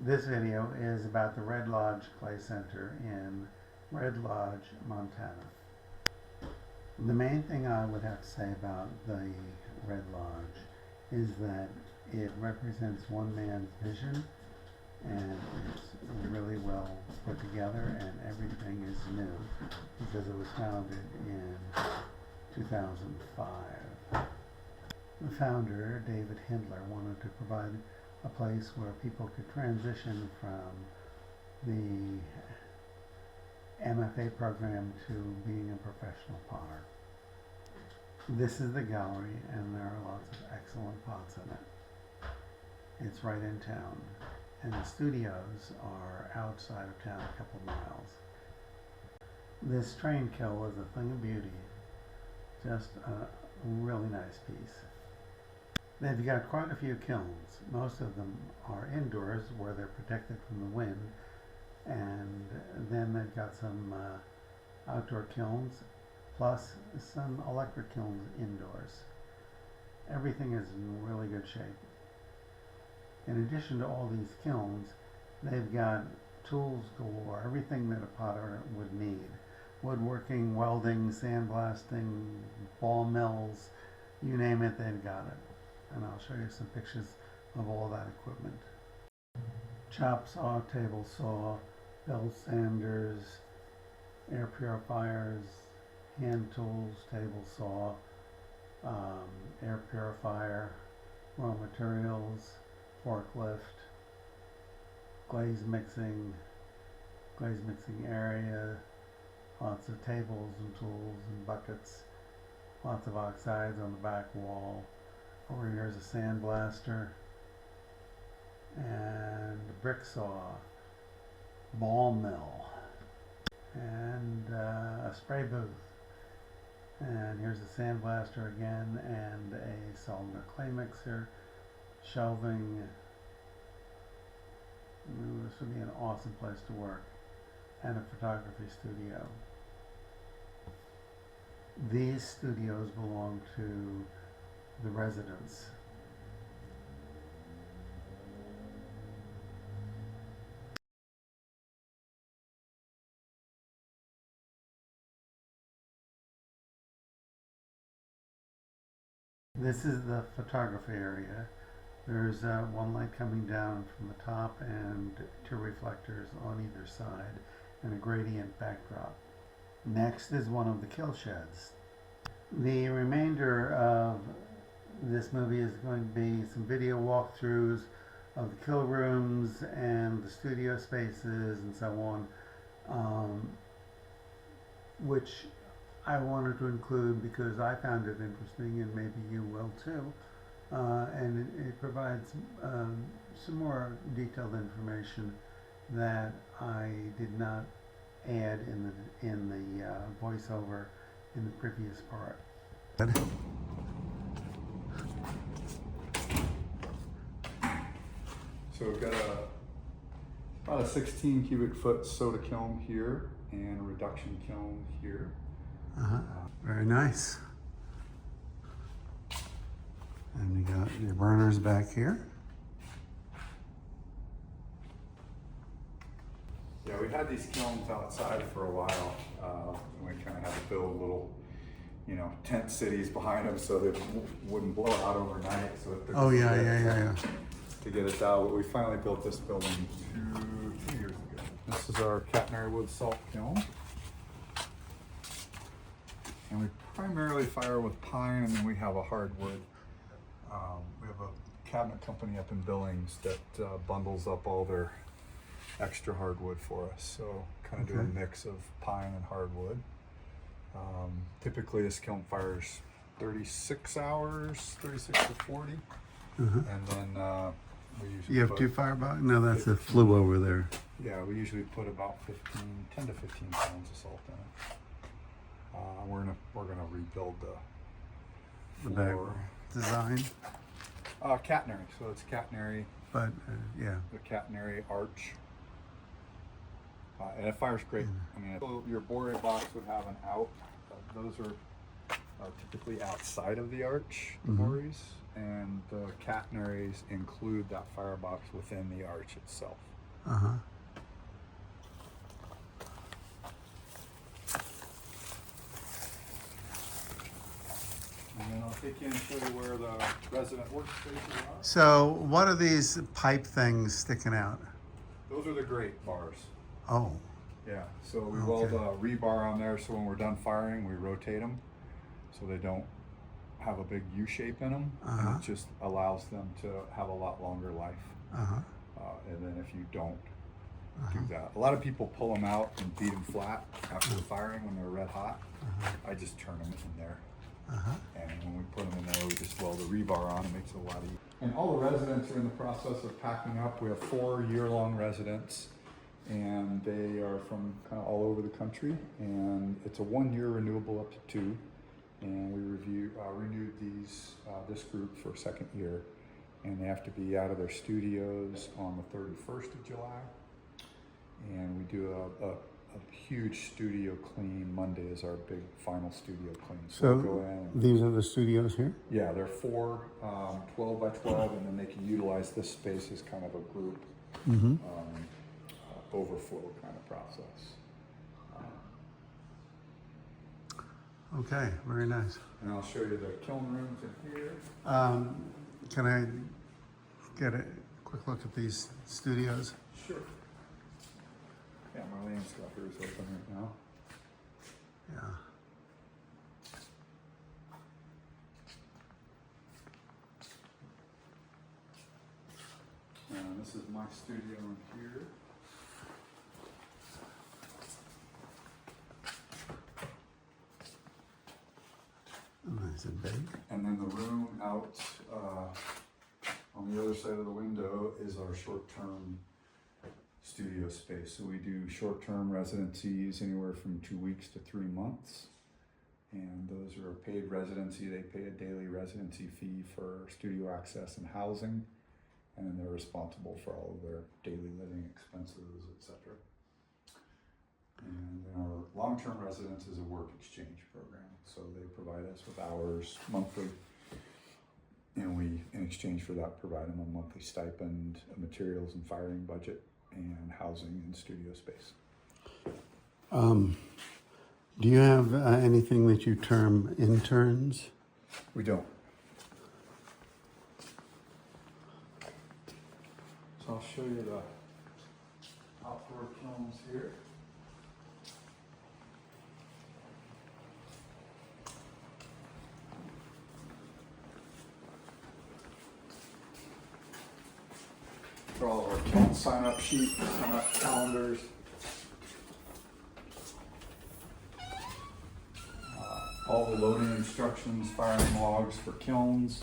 This video is about the Red Lodge Clay Center in Red Lodge, Montana. The main thing I would have to say about the Red Lodge is that it represents one man's vision, and it's really well put together, and everything is new because it was founded in 2005. The founder, David Hindler, wanted to provide a place where people could transition from the MFA program to being a professional potter. This is the gallery, and there are lots of excellent pots in it. It's right in town, and the studios are outside of town a couple miles. This train kill is a thing of beauty, just a really nice piece. They've got quite a few kilns. Most of them are indoors where they're protected from the wind, and then they've got some outdoor kilns, plus some electric kilns indoors. Everything is in really good shape. In addition to all these kilns, they've got tools galore, everything that a potter would need. Woodworking, welding, sandblasting, ball mills, you name it, they've got it. And I'll show you some pictures of all that equipment. Chop saw, table saw, belt sanders, air purifiers, hand tools, table saw, air purifier, raw materials, forklift, glaze mixing area, lots of tables and tools and buckets, lots of oxides on the back wall. Over here is a sandblaster and a brick saw, ball mill, and a spray booth. And here's a sandblaster again, and a cylinder clay mixer, shelving. Ooh, this would be an awesome place to work, and a photography studio. These studios belong to the residents. This is the photography area. There's one light coming down from the top and two reflectors on either side and a gradient backdrop. Next is one of the kill sheds. The remainder of this movie is going to be some video walkthroughs of the kill rooms and the studio spaces and so on, which I wanted to include because I found it interesting, and maybe you will too. And it provides some more detailed information that I did not add in the voiceover in the previous part. So we've got about a 16 cubic foot soda kiln here and a reduction kiln here. Very nice. And you got your burners back here. Yeah, we had these kilns outside for a while. And we kind of had to build little, tent cities behind them so they wouldn't blow out overnight. So it took Oh us yeah, a bit yeah. to get us out. But we finally built this building two years ago. This is our catenary wood salt kiln. And we primarily fire with pine, and then we have a hardwood. We have a cabinet company up in Billings that bundles up all their extra hardwood for us. So kind of do a mix of pine and hardwood. Typically this kiln fires 36 hours, 36 to 40. And then we usually You have two firebox? No, that's a flue over there. Yeah, we usually put about 10 to 15 pounds of salt in it. We're gonna rebuild the back floor. design. Catenary, so it's catenary, But yeah. the catenary arch. And it fires great. I mean, so your Bore box would have an out. Those are typically outside of the arch, the Bores, and the catenaries include that firebox within the arch itself. Uh-huh. And then I'll take you and show you where the resident workspaces are. So what are these pipe things sticking out? Those are the grate bars. Oh, Yeah, so we weld Okay. a rebar on there, so when we're done firing, we rotate them so they don't have a big U shape in them, Uh-huh. and it just allows them to have a lot longer life. uh-huh. And then if you don't do that, a lot of people pull them out and beat them flat after the firing when they're red hot. I just turn them in there, Uh-huh. and when we put them in there, we just weld the rebar on. It makes it a lot easier. And all the residents are in the process of packing up. We have 4 year-long residents, and they are from kind of all over the country. And it's a 1-year renewable up to 2. And we renewed this group for a 2nd year, and they have to be out of their studios on the 31st of July. And we do a huge studio clean. Monday is our big final studio clean. We'll go So in and, these are the studios here? yeah, they're 4 12 by 12, and then they can utilize this space as kind of a group overflow kind of process. Okay, very nice. And I'll show you the kiln rooms in here. Can I get a quick look at these studios? Sure. Yeah, my landscaper is open right now. Yeah. And this is my studio in here. Nice and big. And then the room out on the other side of the window is our short-term studio space. So we do short-term residencies anywhere from 2 weeks to 3 months. And those are a paid residency. They pay a daily residency fee for studio access and housing. And then they're responsible for all of their daily living expenses, etc. And then our long-term residence is a work exchange program. So they provide us with hours monthly, and we, in exchange for that, provide them a monthly stipend, a materials and firing budget, and housing and studio space. Do you have anything that you term interns? We don't. So I'll show you the outdoor kilns here. For all of our kiln sign-up sheets, sign-up calendars. All the loading instructions, firing logs for kilns.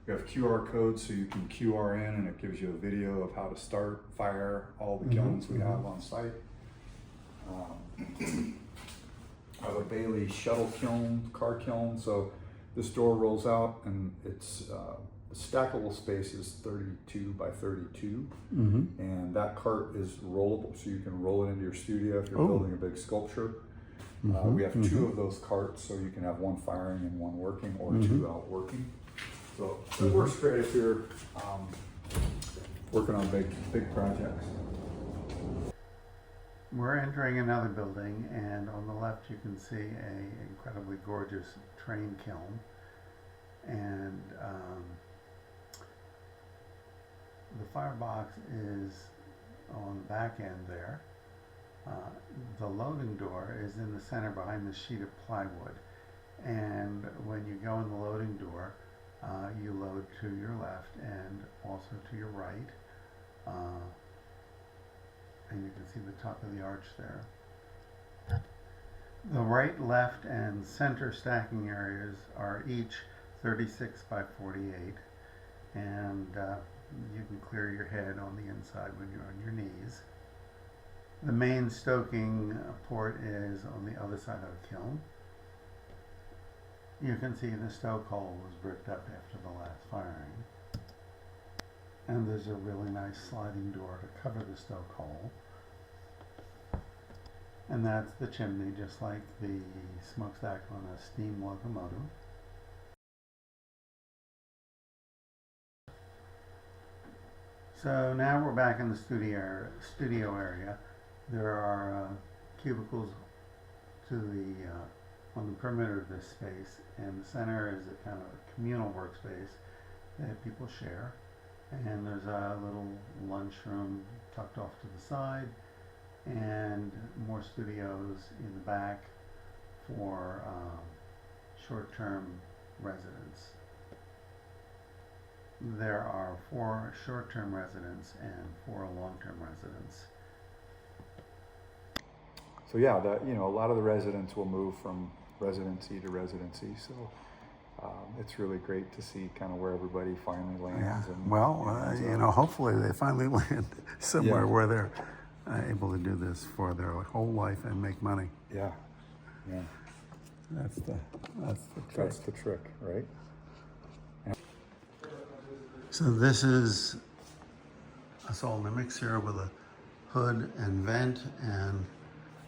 We have QR codes so you can QR in, and it gives you a video of how to start, fire all the kilns we have on site. I have a Bailey shuttle kiln, car kiln, so this door rolls out, and it's the stackable space is 32 by 32, and that cart is rollable, so you can roll it into your studio if you're building a big sculpture. We have 2 of those carts, so you can have 1 firing and 1 working, or 2 out working. So it works great if you're working on big projects. We're entering another building, and on the left you can see a incredibly gorgeous train kiln, and the firebox is on the back end there. The loading door is in the center behind the sheet of plywood, and when you go in the loading door, you load to your left and also to your right, and you can see the top of the arch there. The right, left, and center stacking areas are each 36 by 48, and you can clear your head on the inside when you're on your knees. The main stoking port is on the other side of the kiln. You can see the stoke hole was bricked up after the last firing. And there's a really nice sliding door to cover the stoke hole. And that's the chimney, just like the smokestack on a steam locomotive. So now we're back in the studio area. There are cubicles to the on the perimeter of this space, and the center is a kind of a communal workspace that people share. And there's a little lunchroom tucked off to the side, and more studios in the back for short-term residents. There are 4 short-term residents and 4 long-term residents. So yeah, a lot of the residents will move from residency to residency. So it's really great to see kind of where everybody finally lands. And, hopefully they finally land somewhere Yeah. where they're able to do this for their whole life and make money. yeah, That's the trick. that's the trick, right? So this is a salt and mix here with a hood and vent and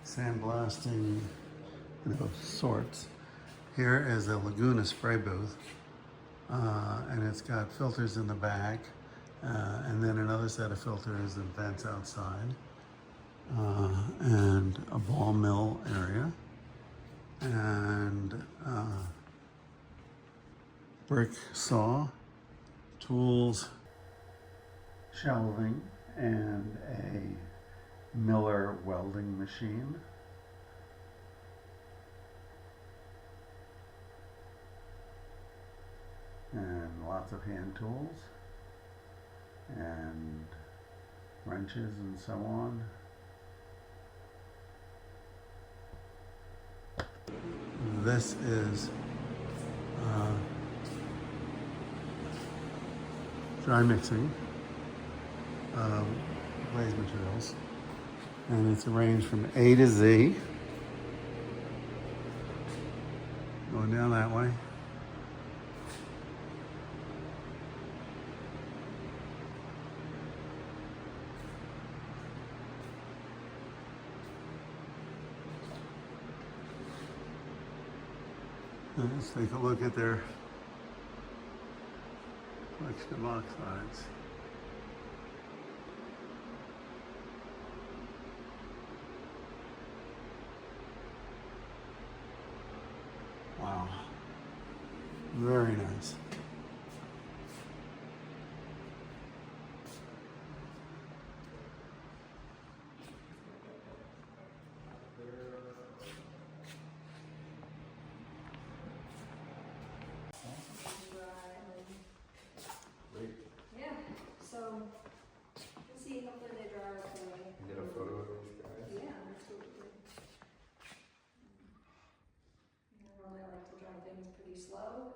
sandblasting of sorts. Here is a Laguna spray booth, and it's got filters in the back, and then another set of filters and vents outside, and a ball mill area, and brick saw, tools, shelving, and a Miller welding machine. And lots of hand tools and wrenches and so on. This is dry mixing glaze materials, and it's arranged from A to Z, going down that way. Let's take a look at their collection of oxides. Wow. Very nice. Yeah, so, let's see, hopefully they dry okay. Get a photo of those guys. Yeah, absolutely. I normally like to dry things pretty slow.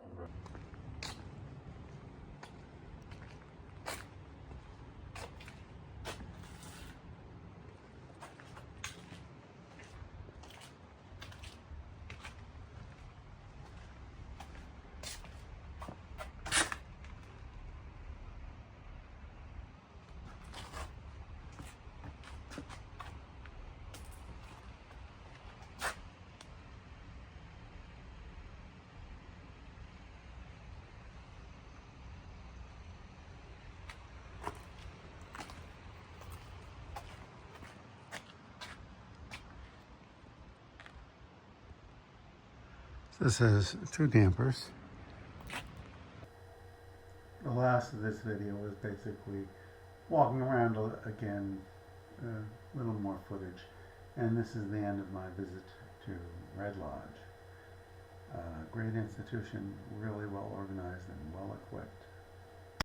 This has 2 dampers. The last of this video was basically walking around again, a little more footage. And this is the end of my visit to Red Lodge. Great institution, really well organized and well equipped.